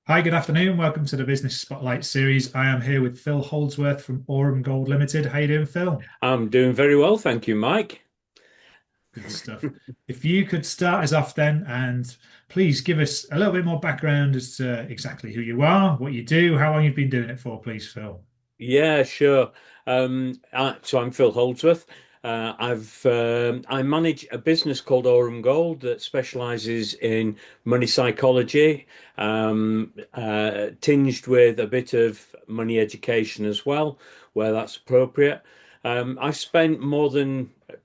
Hi, good afternoon. Welcome to the Business Spotlight series. I am here with Phil Houldsworth from AurumGold Ltd. How you doing, Phil? I'm doing very well, thank you, Mike. Good stuff. If you could start us off then, and please give us a little bit more background as to exactly who you are, what you do, how long you've been doing it for, please, Phil. Yeah, sure. So I'm Phil Houldsworth. I manage a business called Aurum Gold that specializes in money psychology, tinged with a bit of money education as well, where that's appropriate. I spent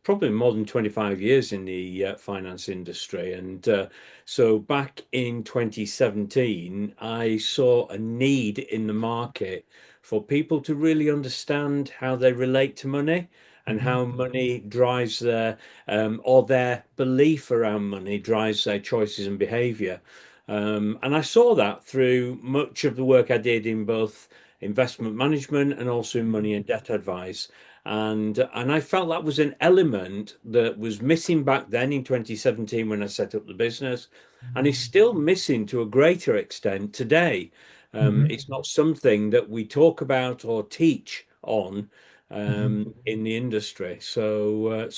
probably more than 25 years in the finance industry, and so back in 2017, I saw a need in the market for people to really understand how they relate to money and Mhm. how money drives or their belief around money drives their choices and behavior. And I saw that through much of the work I did in both investment management and also in money and debt advice. And I felt that was an element that was missing back then in 2017 when I set up the business, and is still missing to a greater extent today. Mhm. It's not something that we talk about or teach on Mhm. in the industry. So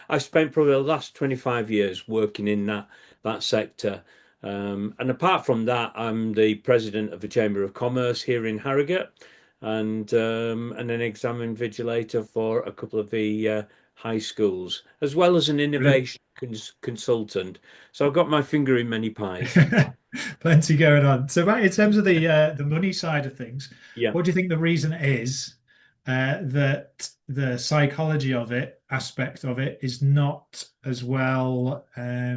I've spent probably the last 25 years working in that sector. And apart from that, I'm the president of the Chamber of Commerce here in Harrogate, and an exam invigilator for a couple of the high schools, as well as an Brilliant. innovation consultant. So I've got my finger in many pies. Plenty going on. So, right, in terms of the money side of things, Yeah. what do you think the reason is that the psychology of it, aspect of it, is not as well, I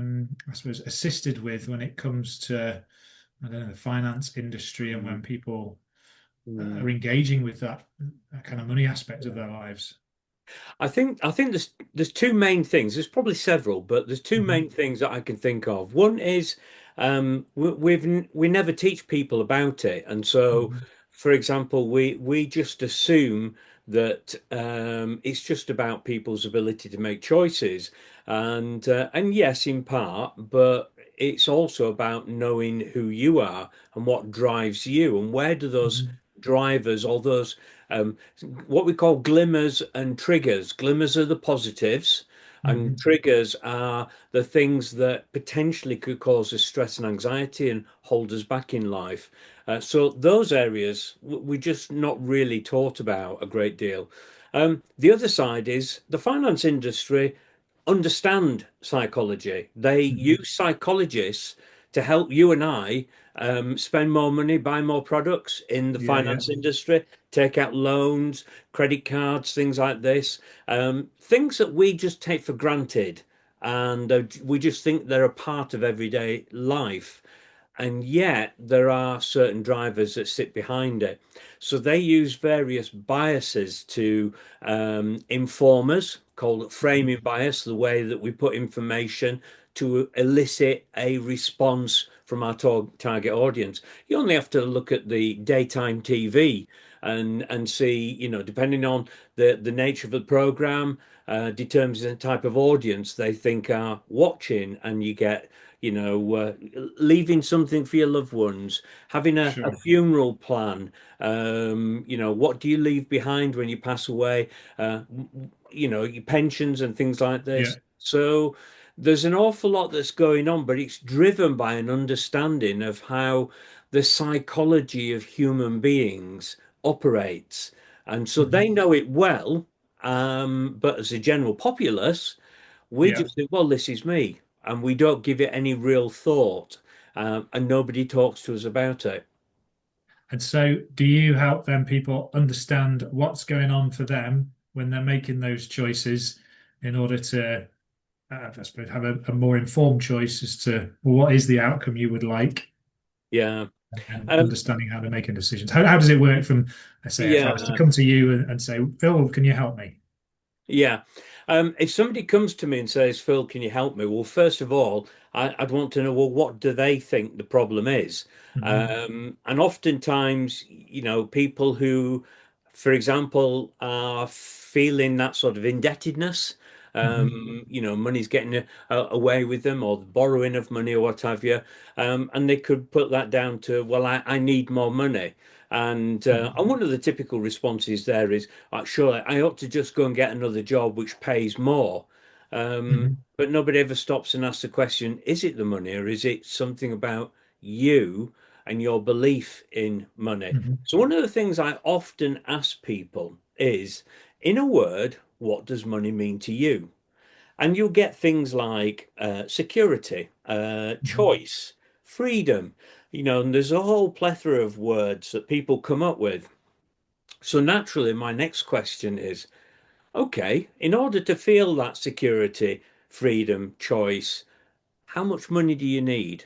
suppose, assisted with when it comes to, I don't know, the finance industry and when Mm, people mm. are engaging with that kind of money aspect of their lives? I think there's two main things. There's probably several, but there's two Hmm. main things that I can think of. One is we never teach people about it, and so, Hmm. for example, we just assume that it's just about people's ability to make choices, and yes, in part, but it's also about knowing who you are and what drives you, and where do those Hmm. drivers or those um, what we call glimmers and triggers. Glimmers are the positives, and Hmm. triggers are the things that potentially could cause us stress and anxiety and hold us back in life. So those areas we just not really taught about a great deal. The other side is the finance industry understand psychology. They Hmm. use psychologists to help you and I spend more money, buy more products in the Yeah, yeah, finance industry, take out loans, credit cards, things like this. Things that we just take for granted, and we just think they're a part of everyday life. And yet there are certain drivers that sit behind it. So they use various biases to inform us, called framing bias, the way that we put information to elicit a response from our target audience. You only have to look at the daytime TV and see, depending on the nature of the program, determines the type of audience they think are watching, and you get leaving something for your loved ones, having a sure. funeral plan. What do you leave behind when you pass away? Uh, your pensions and things like Yeah. this. So there's an awful lot that's going on, but it's driven by an understanding of how the psychology of human beings operates. And so Hmm. they know it well, but as a general populace, we Yeah. just think, well, this is me, and we don't give it any real thought, and nobody talks to us about it. And so, do you help them people understand what's going on for them when they're making those choices in order to, I suppose, have a more informed choice as to well, what is the outcome you would like Yeah. and Um, understanding how they're making decisions? How does it work from, let's say, if I was to yeah. come to you and say, Phil, can you help me? Yeah. If somebody comes to me and says, Phil, can you help me? Well, first of all, I'd want to know, well, what do they think the problem is? Hmm. And oftentimes, people who, for example, are feeling that sort of indebtedness, Hmm. Money's getting away with them, or the borrowing of money, or what have you. And they could put that down to, well, I need more money. And one of the typical responses there is, sure, I ought to just go and get another job which pays more. Hmm. But nobody ever stops and asks the question, is it the money, or is it something about you and your belief in money? Hmm. So one of the things I often ask people is, in a word, what does money mean to you? And you'll get things like security, Hmm. choice, freedom, and there's a whole plethora of words that people come up with. So naturally, my next question is, okay, in order to feel that security, freedom, choice, how much money do you need?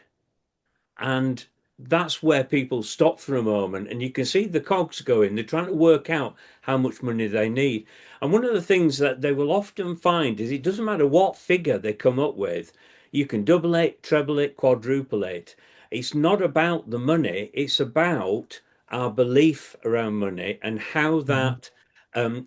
And that's where people stop for a moment, and you can see the cogs going. They're trying to work out how much money they need. And one of the things that they will often find is it doesn't matter what figure they come up with, you can double it, treble it, quadruple it. It's not about the money, it's about our belief around money and how Hmm. that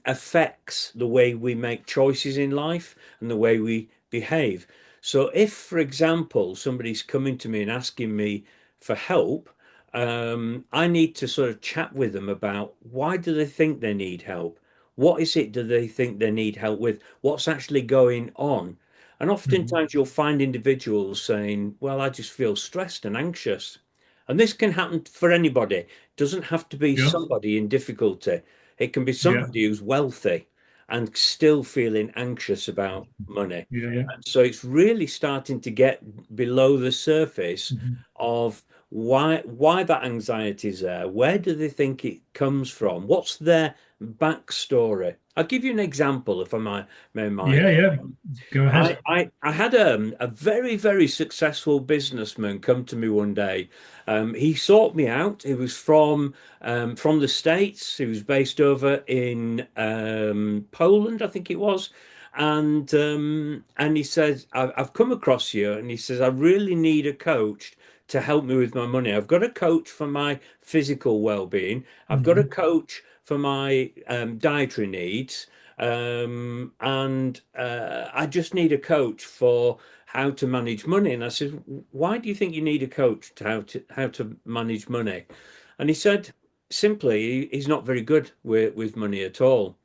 affects the way we make choices in life and the way we behave. So if, for example, somebody's coming to me and asking me for help, I need to sort of chat with them about why do they think they need help? What is it do they think they need help with? What's actually going on? And Hmm. oftentimes you'll find individuals saying, well, I just feel stressed and anxious. And this can happen for anybody. It doesn't have to be Yeah. somebody in difficulty. It can be Yeah. somebody who's wealthy and still feeling anxious about money. Yeah. Yeah. And so it's really starting to get below the surface Hmm. of why that anxiety is there. Where do they think it comes from? What's their backstory? I'll give you an example, if I might. Yeah. Yeah. Go I, ahead. I, I had a very, very successful businessman come to me one day. He sought me out. He was from the States. He was based over in Poland, I think it was. And he says, I've come across you, and he says, I really need a coach to help me with my money. I've got a coach for my physical well-being. I've got a Hmm. coach for my dietary needs. And I just need a coach for how to manage money. And I said, why do you think you need a coach to how to manage money? And he said, simply, he's not very good with money at all.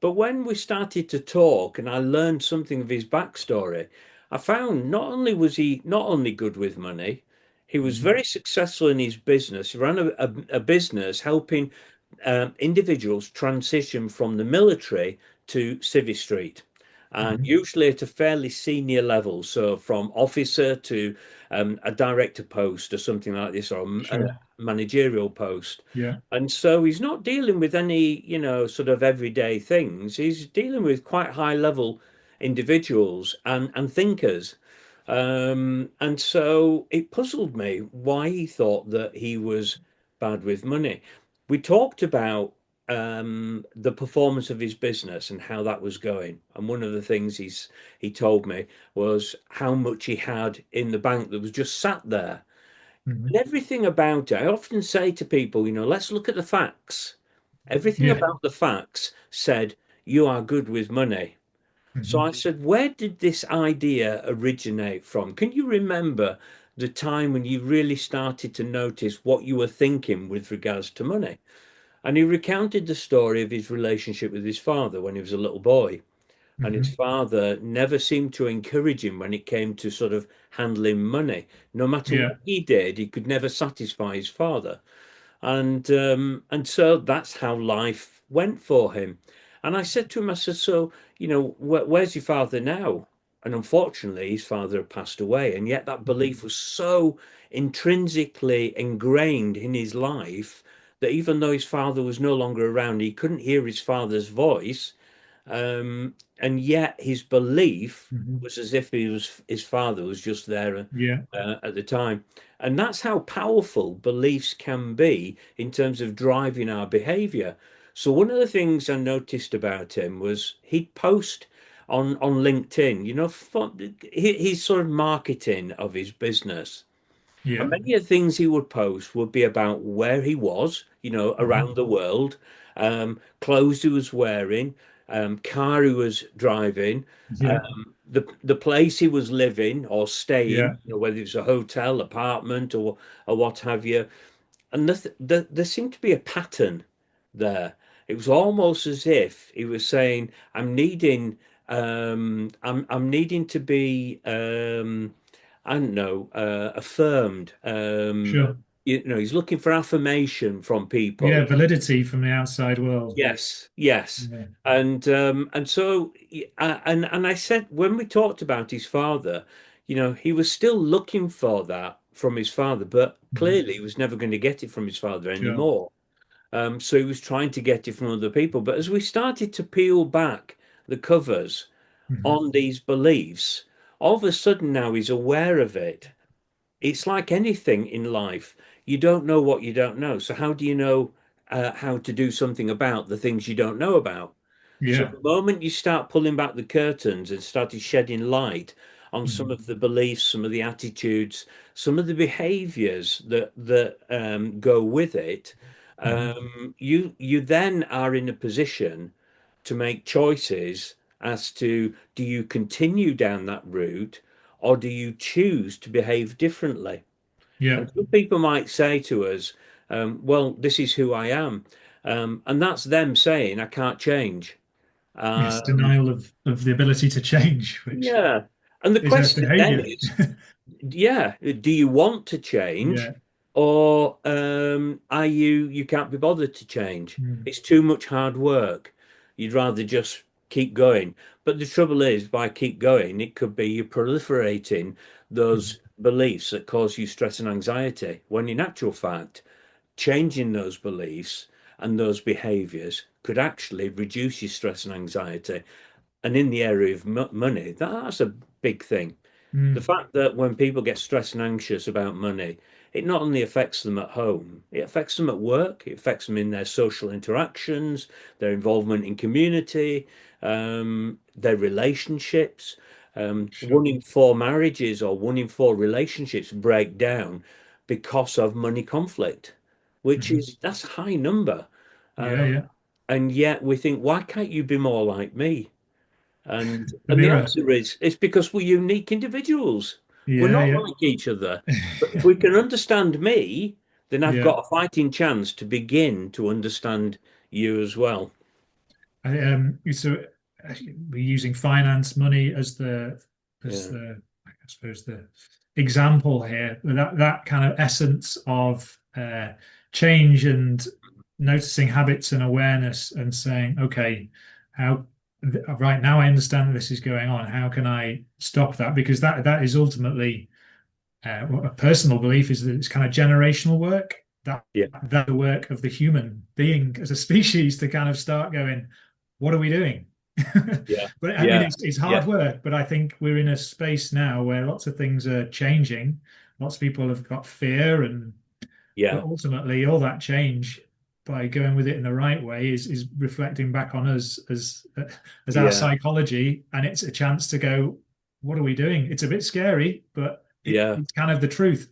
But when we started to talk and I learned something of his backstory, I found not only was he not only good with money, he was Hmm. very successful in his business. He ran a business helping individuals transition from the military to Civvy Street, and Hmm. usually at a fairly senior level, so from officer to a director post or something like this, or a Sure. managerial post. Yeah. And so he's not dealing with any, sort of everyday things. He's dealing with quite high level individuals and thinkers. And so it puzzled me why he thought that he was bad with money. We talked about the performance of his business and how that was going. And one of the things he told me was how much he had in the bank that was just sat there. And Hmm. everything about it, I often say to people, let's look at the facts. Everything Yeah. about the facts said, you are good with money. So I Hmm. said, where did this idea originate from? Can you remember the time when you really started to notice what you were thinking with regards to money? And he recounted the story of his relationship with his father when he was a little boy. And his Hmm. father never seemed to encourage him when it came to sort of handling money. No matter Yeah. what he did, he could never satisfy his father. And so that's how life went for him. And I said to him, I said, so, where's your father now? And unfortunately, his father had passed away. And yet that belief was so intrinsically ingrained in his life that even though his father was no longer around, he couldn't hear his father's voice. And yet his belief Hmm. was as if his father was just there Yeah. at the time. And that's how powerful beliefs can be in terms of driving our behavior. So one of the things I noticed about him was he'd post on LinkedIn, for his sort of marketing of his business. Yeah. And many of the things he would post would be about where he was, Hmm. around the world, clothes he was wearing, car he was driving, Yeah. the place he was living or Yeah. staying, whether it's a hotel, apartment, or what have you. And there seemed to be a pattern there. It was almost as if he was saying, I'm needing to be, I don't know, affirmed. Sure. He's looking for affirmation from Yeah. people. Validity from the outside world. Yes, yes. Yeah. And so and I said when we talked about his father, he was still looking for that from his father, but Mhm. clearly he was never going to get it from his father Sure. anymore. So he was trying to get it from other people. But as we started to peel back the covers Mhm. on these beliefs, all of a sudden now he's aware of it. It's like anything in life. You don't know what you don't know. So how do you know how to do something about the things you don't know about? So Yeah. the moment you start pulling back the curtains and started shedding light on some Mhm. of the beliefs, some of the attitudes, some of the behaviors that go with it, Mhm. you then are in a position to make choices as to do you continue down that route or do you choose to behave differently? Yeah. And some people might say to us, well, this is who I am. And that's them saying, I can't change. Yes. Um, Denial of the ability to change, which yeah. And the is a question then behavior. is, yeah, do you want to change Yeah. or are you can't be bothered to change? Mm. It's too much hard work. You'd rather just keep going. But the trouble is, by keep going, it could be you proliferating Mhm. those beliefs that cause you stress and anxiety, when in actual fact, changing those beliefs and those behaviors could actually reduce your stress and anxiety. And in the area of money, that's a big thing. The Mm. fact that when people get stressed and anxious about money, it not only affects them at home, it affects them at work, it affects them in their social interactions, their involvement in community, their relationships. Sure. 1 in 4 marriages or 1 in 4 relationships break down because of money conflict, which Mhm. is that's a high number. Yeah. Um, Yeah. and yet we think, why can't you be more like me? The And the mirror. answer is it's because we're unique individuals. We're Yeah. not Yeah. like each other. But if we can understand me, then I've Yeah. got a fighting chance to begin to understand you as well. So we're using finance, money as Yeah, the I suppose the example here. That kind of essence of change and noticing habits and awareness and saying, okay, how right now I understand that this is going on. How can I stop that? Because that is ultimately a personal belief is that it's kind of generational work. yeah, That the work of the human being as a species to kind of start going, what are we doing? yeah, But I mean, yeah, it's yeah, hard work. But I think we're in a space now where lots of things are changing. Lots of people have got fear, and but yeah, ultimately, all that change by going with it in the right way is reflecting back on us as our yeah, psychology, and it's a chance to go, what are we doing? It's a bit scary, but yeah. it's kind of the truth.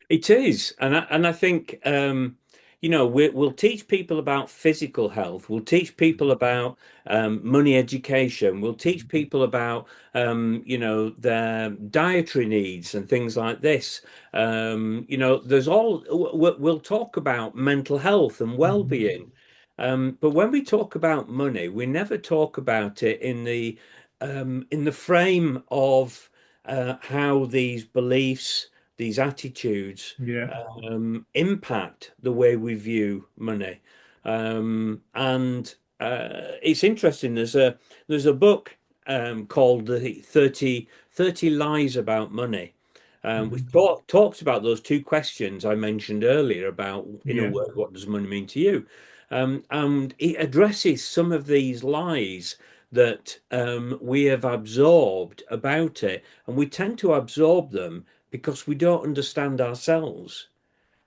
It is, and I think we'll teach people about physical health. We'll teach people about money education. We'll teach people about their dietary needs and things like this. There's all we'll talk about mental health and Mhm. well-being. But when we talk about money, we never talk about it in the frame of how these beliefs, these attitudes Yeah. impact the way we view money. And it's interesting. There's a book called the 30 Lies About Money. We've Mhm. talked about those two questions I mentioned earlier about, in a Yeah. word, what does money mean to you? And it addresses some of these lies that we have absorbed about it, and we tend to absorb them because we don't understand ourselves.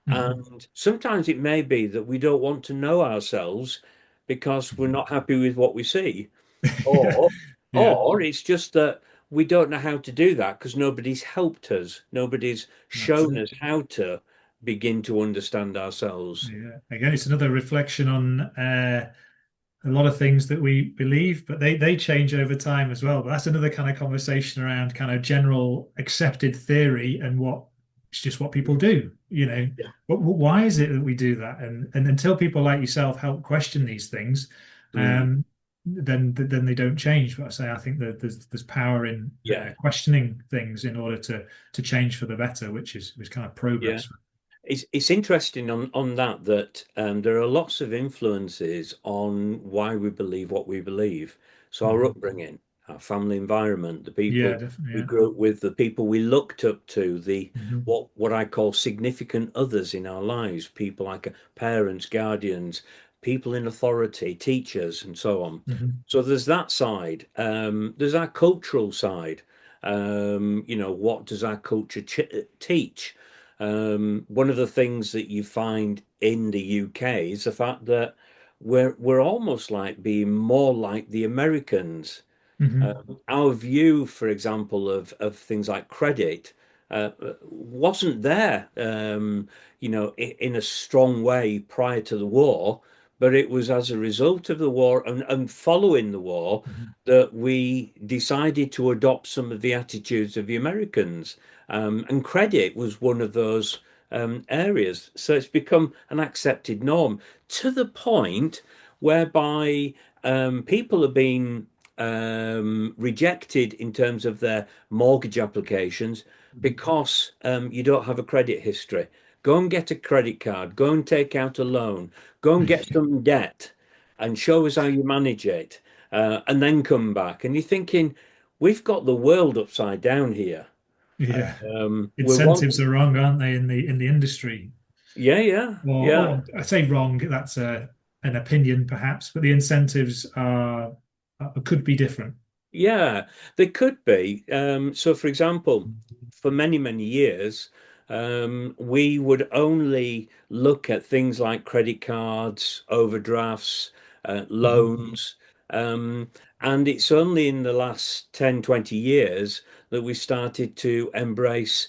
Mhm. And sometimes it may be that we don't want to know ourselves because we're not happy with what we see. Yeah. Or Yeah. it's just that we don't know how to do that because nobody's helped us. Nobody's That's shown it. us how to begin to understand ourselves. Yeah. Again, it's another reflection on a lot of things that we believe, but they change over time as well. But that's another kind of conversation around kind of general accepted theory and what it's just what people do. Yeah. Why is it that we do that? And until people like yourself help question these things, Mm. then they don't change. But I say I think that there's power in Yeah. questioning things in order to change for the better, which is kind of Yeah. progress. It's interesting on that there are lots of influences on why we believe what we believe. So our Mhm. upbringing, our family environment, the Yeah, people definitely. we Yeah. grew up with, the people we looked up to, the Hmm. what I call significant others in our lives, people like parents, guardians, people in authority, teachers, and so on. Hmm. So there's that side. There's our cultural side. What does our culture ch teach? One of the things that you find in the UK is the fact that we're almost like being more like the Americans. Hmm. Our view, for example, of things like credit wasn't there, in a strong way prior to the war, but it was as a result of the war and following the war Hmm. that we decided to adopt some of the attitudes of the Americans. And credit was one of those areas. So it's become an accepted norm to the point whereby people are being rejected in terms of their mortgage applications because you don't have a credit history. Go and get a credit card, go and take out a loan, go and get some debt and show us how you manage it, and then come back. And you're thinking, we've got the world upside down here. Yeah. We're Incentives one, are wrong, aren't they, in the industry? yeah, yeah, yeah. Or I say wrong, that's an opinion perhaps, but the incentives could be different. Yeah, they could be. So, for example, for many, many years, we would only look at things like credit cards, overdrafts, Mhm. loans. Um, and it's only in the last 10, 20 years that we started to embrace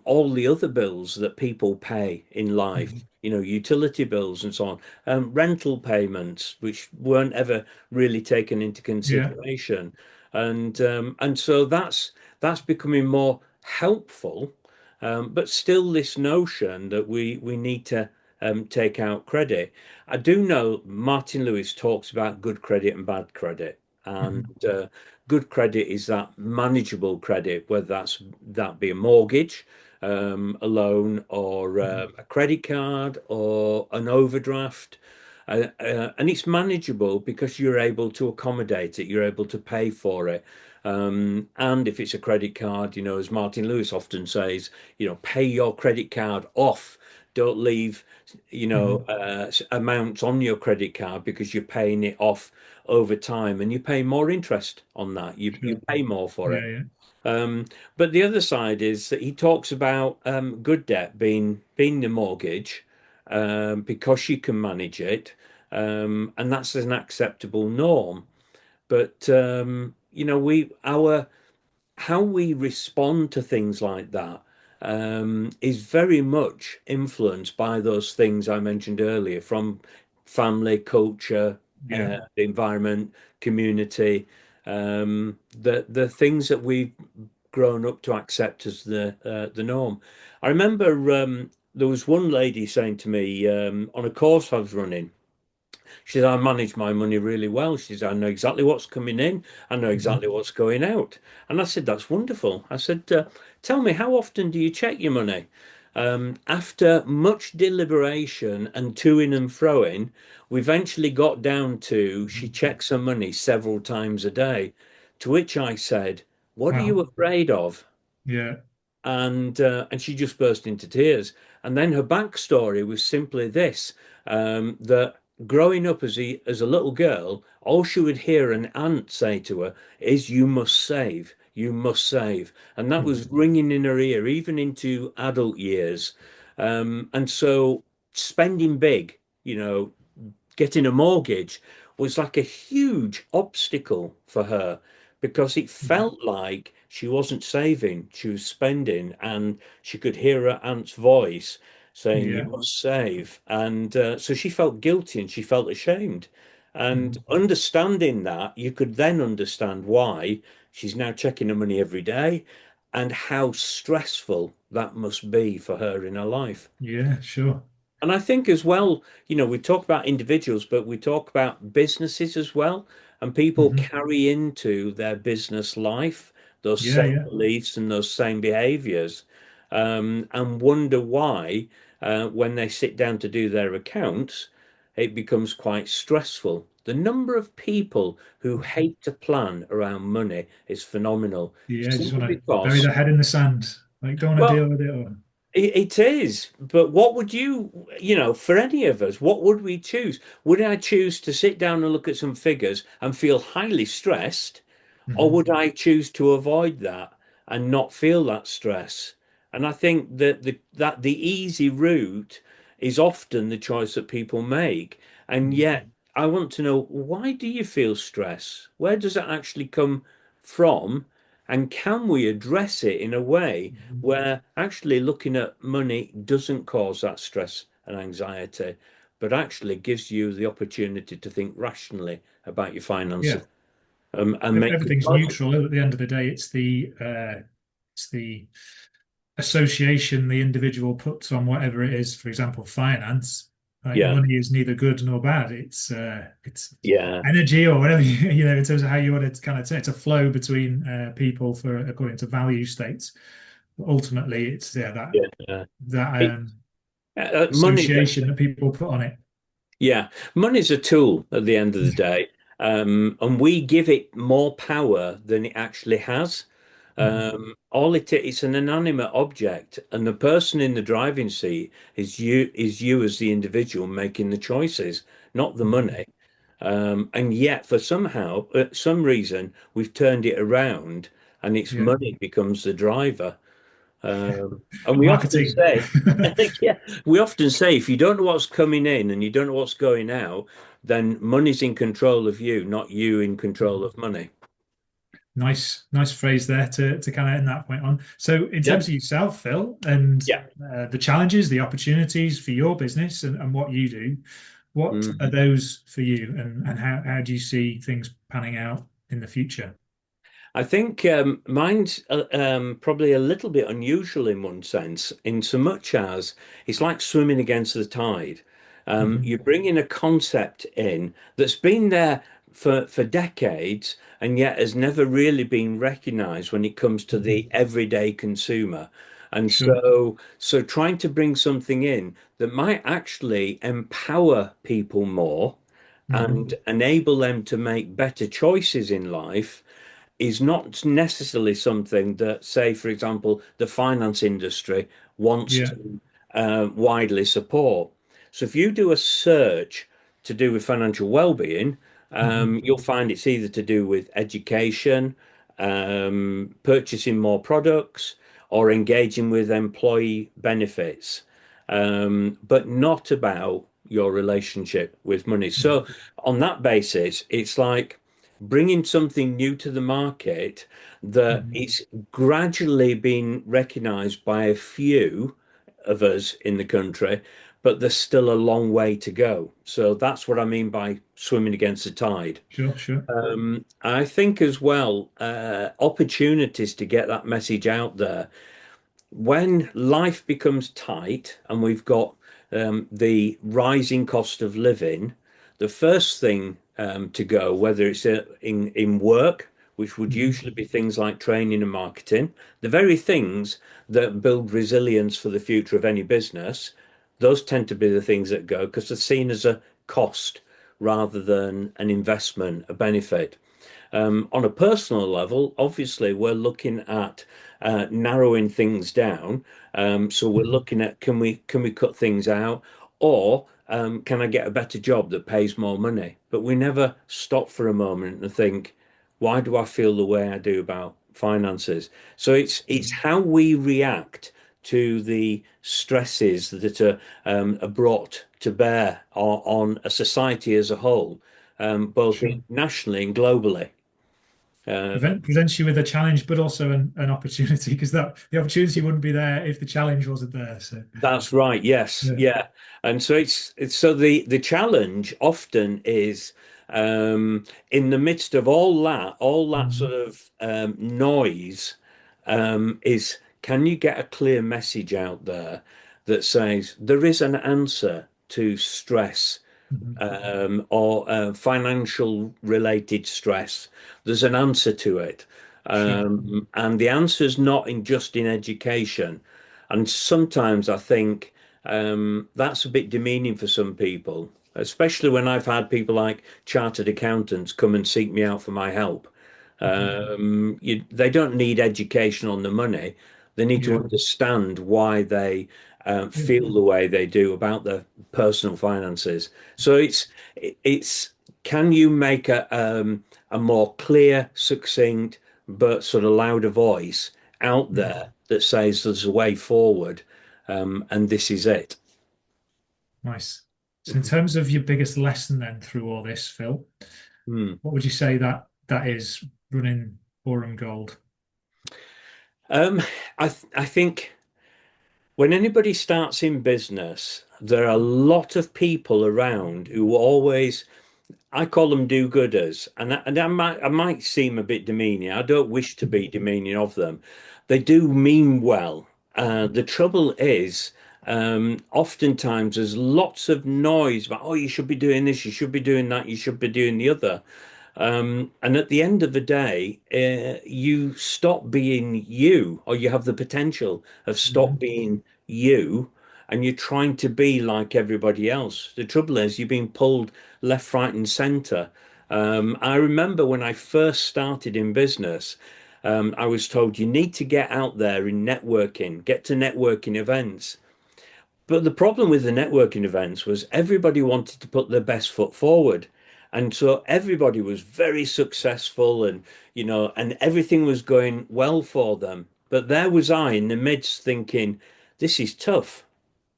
all the other bills that people pay in life, Mhm. utility bills and so on, rental payments, which weren't ever really taken into Yeah. consideration. And so that's becoming more helpful, but still this notion that we need to take out credit. I do know Martin Lewis talks about good credit and bad credit, and Mhm. good credit is that manageable credit, whether that be a mortgage, a loan, or Mhm. a credit card, or an overdraft. And it's manageable because you're able to accommodate it, you're able to pay for it. And if it's a credit card, as Martin Lewis often says, pay your credit card off. Don't leave, Mhm. amounts on your credit card because you're paying it off over time and you pay more interest on that. You Sure. pay more for Yeah, it. yeah. But the other side is that he talks about good debt being the mortgage because you can manage it, and that's an acceptable norm. But we our how we respond to things like that is very much influenced by those things I mentioned earlier, from family, culture, Yeah. the environment, community, the things that we've grown up to accept as the norm. I remember there was one lady saying to me on a course I was running. She said, I manage my money really well. She said, I know exactly what's coming in. I know Mhm. exactly what's going out. And I said, that's wonderful. I said, tell me, how often do you check your money? After much deliberation and toing and froing, we eventually got down to she Mhm. checks her money several times a day. To which I said, what are you Wow. afraid of? Yeah. And she just burst into tears. And then her backstory was simply this: that growing up as a little girl, all she would hear an aunt say to her is, "You must save, you must save," and that Mhm. was ringing in her ear even into adult years. And so spending big, getting a mortgage was like a huge obstacle for her because it Mhm. felt like she wasn't saving, she was spending, and she could hear her aunt's voice saying, "You Yeah. must save." And so she felt guilty and she felt ashamed. And Mhm. understanding that, you could then understand why she's now checking her money every day and how stressful that must be for her in her life. Yeah, sure. And I think as well, we talk about individuals, but we talk about businesses as well. And people Hmm. carry into their business life those Yeah, same yeah. beliefs and those same behaviors, and wonder why, when they sit down to do their accounts, it becomes quite stressful. The number of people who hate to plan around money is phenomenal, Yeah, just simply want to bury because, their head in the sand. Like, don't want to deal well, with it. Or, it is, but what would for any of us, what would we choose? Would I choose to sit down and look at some figures and feel highly stressed, or Mhm. would I choose to avoid that and not feel that stress? And I think that the easy route is often the choice that people make. And yet, I want to know, why do you feel stress? Where does it actually come from? And can we address it in a way Mhm. where actually looking at money doesn't cause that stress and anxiety, but actually gives you the opportunity to think rationally about your Yeah, finances, and make good everything's choices. neutral. At the end of the day, it's the association the individual puts on whatever it is. For example, finance. Like Yeah, money is neither good nor bad. It's yeah, energy or whatever in terms of how you want to kind of say it's a flow between people for according to value states. But ultimately, it's yeah. that It, money. association that people put on it. Yeah, money's a tool at the end of the day, and we give it more power than it actually has. Mhm. It's an inanimate object, and the person in the driving seat is you as the individual making the choices, not the Mhm. money. And yet, for some reason, we've turned it around, and it's Yeah. money becomes the driver. And we often Marketing. say, yeah, we often say if you don't know what's coming in and you don't know what's going out, then money's in control of you, not you in control of money. Nice phrase there to kind of end that point on. So, in Yeah. terms of yourself, Phil, and Yeah. the challenges, the opportunities for your business and what you do, what are Mhm. those for you, and how do you see things panning out in the future? I think mine's probably a little bit unusual in one sense, in so much as it's like swimming against the tide. Mhm. You bring in a concept in that's been there for decades and yet has never really been recognized when it comes to Mhm. the everyday consumer. And Sure. so trying to bring something in that might actually empower people more Hmm. and enable them to make better choices in life is not necessarily something that, say, for example, the finance industry wants Yeah. to widely support. So if you do a search to do with financial well-being, Hmm. you'll find it's either to do with education, purchasing more products, or engaging with employee benefits, but not about your relationship with money. So on that basis, it's like bringing something new to the market that Hmm. it's gradually been recognized by a few of us in the country, but there's still a long way to go. So that's what I mean by swimming against the tide. Sure, sure. I think as well, opportunities to get that message out there when life becomes tight and we've got the rising cost of living, the first thing to go, whether it's in work, which would Hmm. usually be things like training and marketing, the very things that build resilience for the future of any business, those tend to be the things that go because they're seen as a cost rather than an investment, a benefit. On a personal level, obviously, we're looking at narrowing things down. So we're Hmm. looking at can we cut things out, or can I get a better job that pays more money? But we never stop for a moment and think, why do I feel the way I do about finances? So it's how we react to the stresses that are brought to bear on a society as a whole, both Sure. nationally and globally. Presents you with a challenge, but also an opportunity, because that the opportunity wouldn't be there if the challenge wasn't there. So, That's right. Yes. yeah. Yeah. And so it's so the challenge often is In the midst of all that sort of noise, is can you get a clear message out there that says there is an answer to stress, Mhm. or financial related stress? There's an answer to it. Sure. And the answer is not in just in education. And sometimes I think that's a bit demeaning for some people, especially when I've had people like chartered accountants come and seek me out for my help. Mhm. They don't need education on the money. They need to Yeah. understand why they Yeah. feel the way they do about their personal finances. So it's can you make a more clear, succinct, but sort of louder voice out Mm. there that says there's a way forward, and this is it. Nice. So in terms of your biggest lesson then through all this, Phil, Hmm. what would you say that is running Aurum Gold? Um, I think when anybody starts in business, there are a lot of people around who always, I call them do-gooders, and I might seem a bit demeaning. I don't wish to be demeaning of them. They do mean well. The trouble is, oftentimes there's lots of noise about, oh, you should be doing this, you should be doing that, you should be doing the other. And at the end of the day, you stop being you, or you have the potential of stop Mhm. being you, and you're trying to be like everybody else. The trouble is, you're being pulled left, right, and center. I remember when I first started in business, I was told you need to get out there in networking, get to networking events. But the problem with the networking events was everybody wanted to put their best foot forward. And so everybody was very successful and, and everything was going well for them. But there was I in the midst thinking, this is tough.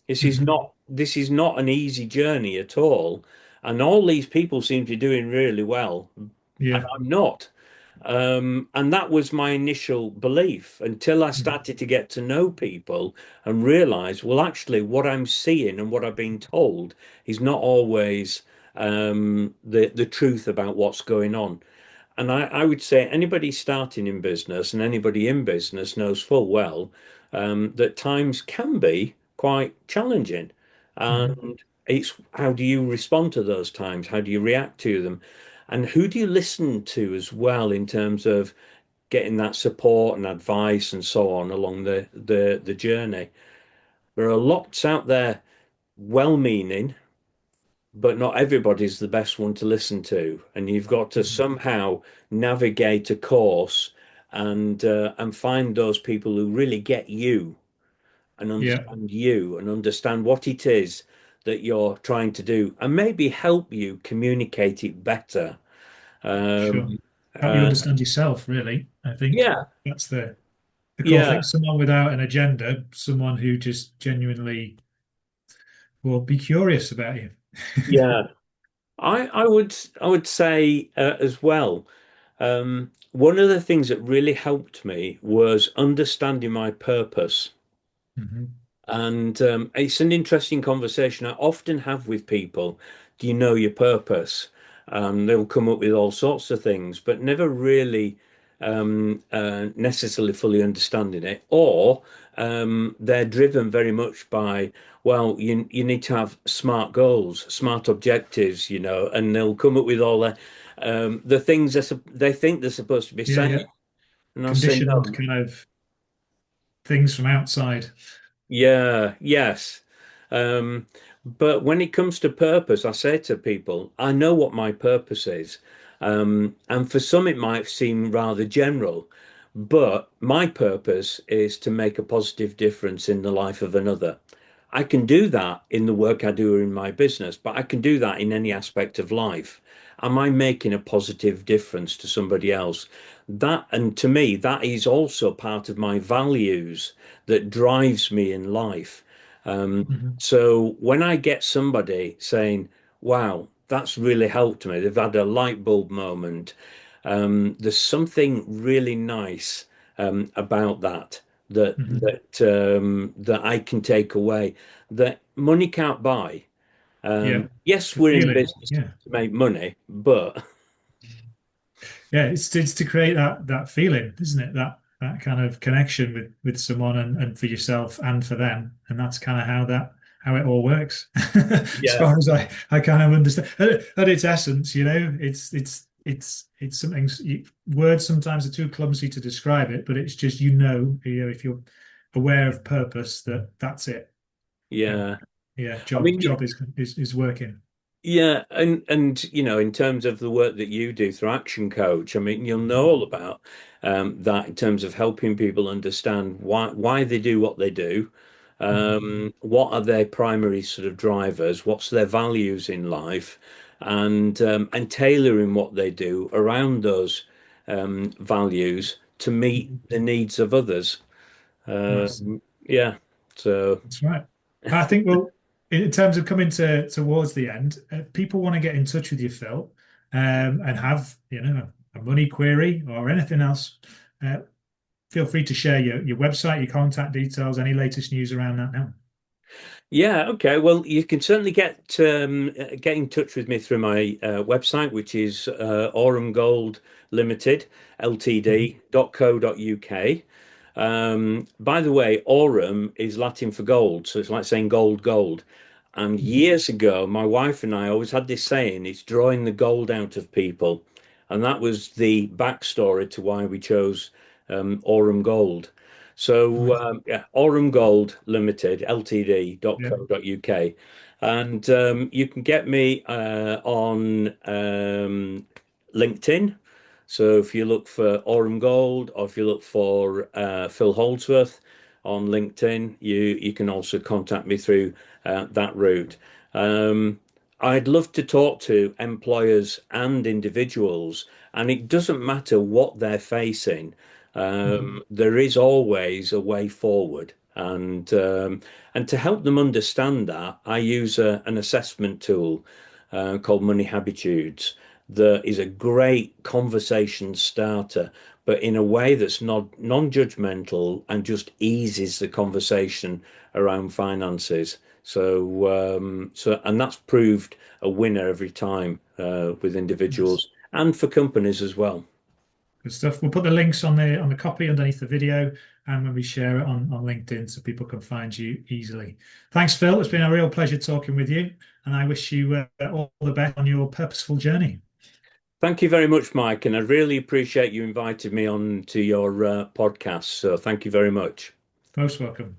Mhm. This is not an easy journey at all. And all these people seem to be doing really well, and Yeah. I'm not. And that was my initial belief until I Mhm. started to get to know people and realize, well, actually, what I'm seeing and what I've been told is not always the truth about what's going on. And I would say anybody starting in business and anybody in business knows full well that times can be quite challenging. Mhm. And it's how do you respond to those times? How do you react to them? And who do you listen to as well in terms of getting that support and advice and so on along the journey? There are lots out there well-meaning, but not everybody's the best one to listen to, and you've got to Mhm. somehow navigate a course and find those people who really get Yeah. you and understand what it is that you're trying to do, and maybe help you communicate it better. Sure. Um, Help you uh, understand yourself, really. I think yeah, that's the core thing. yeah, Someone without an agenda, someone who just genuinely will be curious about you. yeah. I would say as well. One of the things that really helped me was understanding my purpose. Mhm. And it's an interesting conversation I often have with people. Do you know your purpose? They'll come up with all sorts of things, but never really necessarily fully understanding it. Or they're driven very much by, well, you need to have smart goals, smart objectives, and they'll come up with all the things they think they're supposed to be Yeah, saying. yeah. And I'll say, Conditioned no. kind of things from outside. Yeah, yes. Um, but when it comes to purpose, I say to people, I know what my purpose is. And for some, it might seem rather general, but my purpose is to make a positive difference in the life of another. I can do that in the work I do in my business, but I can do that in any aspect of life. Am I making a positive difference to somebody else? And to me, that is also part of my values that drives me in life. Mhm. So when I get somebody saying, wow, that's really helped me, they've had a light bulb moment, there's something really nice about Mhm. that I can take away that money can't buy. Yeah. Yes, The we're in feeling. business to Yeah. make money, but Yeah, it's to create that feeling, isn't it? That kind of connection with someone and for yourself and for them. And that's kind of how it all works. As yeah, far as I kind of understand. At its essence, it's something words sometimes are too clumsy to describe it, but it's just if you're aware of purpose, that's it. Yeah. yeah. Yeah, I job mean, job is working. yeah, and in terms of the work that you do through Action Coach, I mean, you'll know all about that in terms of helping people understand why they do what they do, Mhm. what are their primary sort of drivers, what's their values in life, and tailoring what they do around those values to meet the needs of others. Nice. Yeah, so That's right. I think, well, in terms of coming towards the end, if people want to get in touch with you, Phil, and have, a money query or anything else, uh, feel free to share your website, your contact details, any latest news around that now. yeah, okay. Well, you can certainly get in touch with me through my website, which is AurumGold Limited, Mhm. Ltd.co.uk. By the way, aurum is Latin for gold, so it's like saying gold, gold. And years ago, my wife and I always had this saying, it's drawing the gold out of people. And that was the backstory to why we chose Aurum Gold. So Nice. yeah, Aurum Gold Limited, Yeah. Ltd.co.uk. And you can get me on LinkedIn. So if you look for Aurum Gold or if you look for Phil Houldsworth on LinkedIn, you can also contact me through that route. Um, I'd love to talk to employers and individuals, and it doesn't matter what they're facing. Mhm. There is always a way forward, and to help them understand that, I use an assessment tool called Money Habitudes that is a great conversation starter, but in a way that's not non-judgmental and just eases the conversation around finances. And that's proved a winner every time with Nice. individuals and for companies as well. Good stuff. We'll put the links on the copy underneath the video and when we share it on LinkedIn so people can find you easily. Thanks, Phil. It's been a real pleasure talking with you, and I wish you all the best on your purposeful journey. Thank you very much, Mike, and I really appreciate you inviting me on to your podcast. So thank you very much. Most welcome.